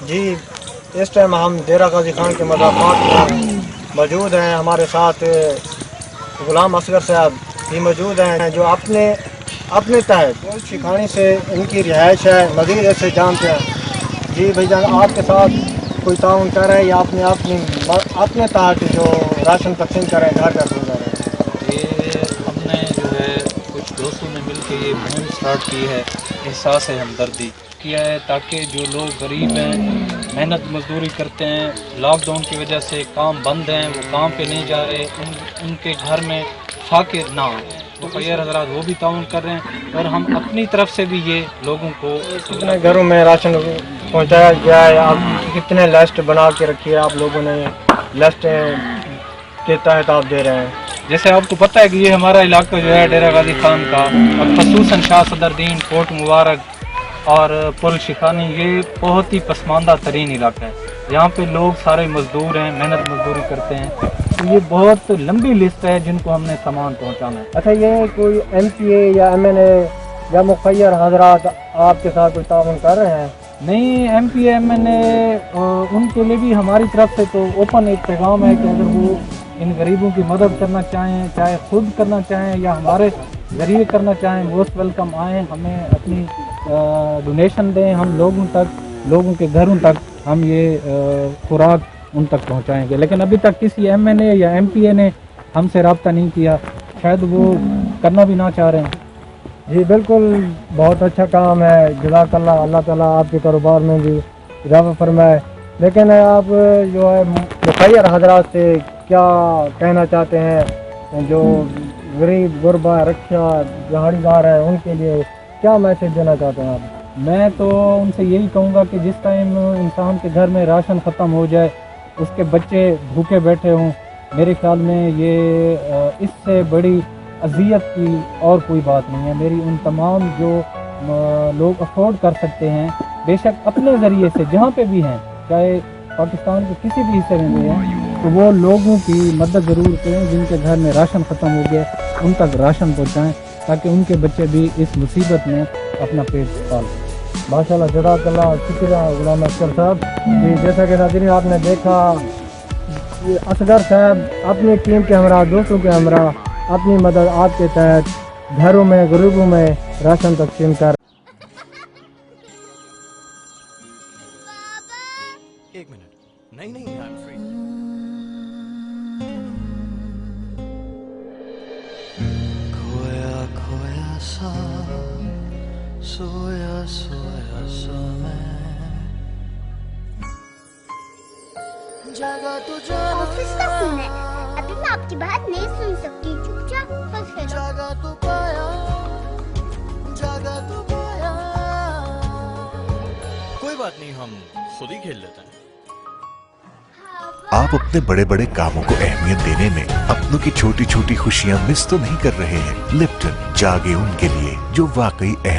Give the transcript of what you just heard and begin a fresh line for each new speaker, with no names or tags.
جی اس time ہم ڈیرہ غازی خان کے مضافات میں موجود ہیں. ہمارے ساتھ غلام اصغر صاحب بھی موجود ہیں جو اپنے تحت شیخانی سے ان کی رہائش ہے. مزید ایسے جانتے ہیں. جی بھائی جان آپ کے ساتھ کوئی تعاون کر رہے ہیں یا اپنے تحت جو راشن تقسیم کر رہے ہیں گھر گھر پہنچا رہے ہیں؟
یہ ہم نے جو ہے کچھ دوستوں نے مل کے یہ مہم سٹارٹ کی ہے. احساس ہمدردی کیا ہے تاکہ جو لوگ غریب ہیں محنت مزدوری کرتے ہیں, لاک ڈاؤن کی وجہ سے کام بند ہیں, وہ کام پہ نہیں جا رہے, ان کے گھر میں فاقے نہ ہوں. تو خیر حضرات وہ بھی تعاون کر رہے ہیں اور ہم اپنی طرف سے بھی یہ لوگوں کو
کتنے گھروں میں راشن پہنچایا گیا ہے؟ آپ کتنے لسٹ بنا کے رکھی ہے آپ لوگوں نے؟ لسٹ کے تحت آپ دے رہے ہیں.
جیسے آپ کو پتہ ہے کہ یہ ہمارا علاقہ جو ہے ڈیرہ غازی خان کا اور خصوصاً شاہ صدر دین, کوٹ مبارک اور پل شیخانی یہ بہت ہی پسماندہ ترین علاقہ ہے. یہاں پہ لوگ سارے مزدور ہیں, محنت مزدوری کرتے ہیں. تو یہ بہت لمبی لسٹ ہے جن کو ہم نے سامان پہنچانا ہے.
اچھا یہ کوئی ایم پی اے یا ایم این اے یا مخیر حضرات آپ کے ساتھ کوئی تعاون کر رہے ہیں؟
نہیں, ایم پی ایم این اے ان کے لیے بھی ہماری طرف سے تو اوپن ایک پیغام ہے کہ اگر وہ ان غریبوں کی مدد کرنا چاہیں, چاہے خود کرنا چاہیں یا ہمارے ذریعے کرنا چاہیں, موسٹ ویلکم آئیں, ہمیں اپنی ڈونیشن دیں. ہم لوگوں کے گھروں تک ہم یہ خوراک ان تک پہنچائیں گے. لیکن ابھی تک کسی ایم این اے یا ایم پی اے نے ہم سے رابطہ نہیں کیا, شاید وہ کرنا بھی نہ چاہ رہے ہیں.
جی بالکل, بہت اچھا کام ہے. جزاک اللہ, اللہ تعالیٰ آپ کے کاروبار میں بھی اضافہ فرمائے. لیکن آپ جو ہے مخیر حضرات سے کیا کہنا چاہتے ہیں جو غریب غربا رکشا دہاڑی دار ہے ان کے لیے کیا میسج دینا چاہتے ہیں آپ؟
میں تو ان سے یہی کہوں گا کہ جس ٹائم انسان کے گھر میں راشن ختم ہو جائے, اس کے بچے بھوکے بیٹھے ہوں, میرے خیال میں یہ اس سے بڑی اذیت کی اور کوئی بات نہیں ہے. میری ان تمام جو لوگ افورڈ کر سکتے ہیں بے شک اپنے ذریعے سے جہاں پہ بھی ہیں, چاہے پاکستان کے کسی بھی حصے میں بھی ہیں, تو وہ لوگوں کی مدد ضرور کریں جن کے گھر میں راشن ختم ہو گیا, ان تک راشن پہنچائیں تاکہ ان کے بچے بھی اس مصیبت میں اپنا پیٹ پالیں.
ماشاء اللہ, جزاک اللہ, شکریہ غلام اصغر صاحب. جی جیسا کہ ناظرین آپ نے دیکھا, اصغر صاحب اپنی ٹیم کے ہمراہ, دوستوں کے ہمراہ اپنی مدد آپ کے تحت گھروں میں غریبوں میں راشن تقسیم کر.
ایک منٹ, نہیں I'm free. کھویا کھویا سا سویا سویا سا میں جگہ تو جانا
آفس کا فون ہے, ابھی میں آپ کی بات نہیں سن سکتی, چپ چاپ بس ہے.
جگہ تو پایا, جگہ تو پایا. کوئی بات نہیں, ہم خود ہی کھیل لیتے ہیں.
آپ اپنے بڑے بڑے کاموں کو اہمیت دینے میں اپنوں کی چھوٹی چھوٹی خوشیاں مس تو نہیں کر رہے ہیں؟ لپٹن جاگے ان کے لیے جو واقعی اہم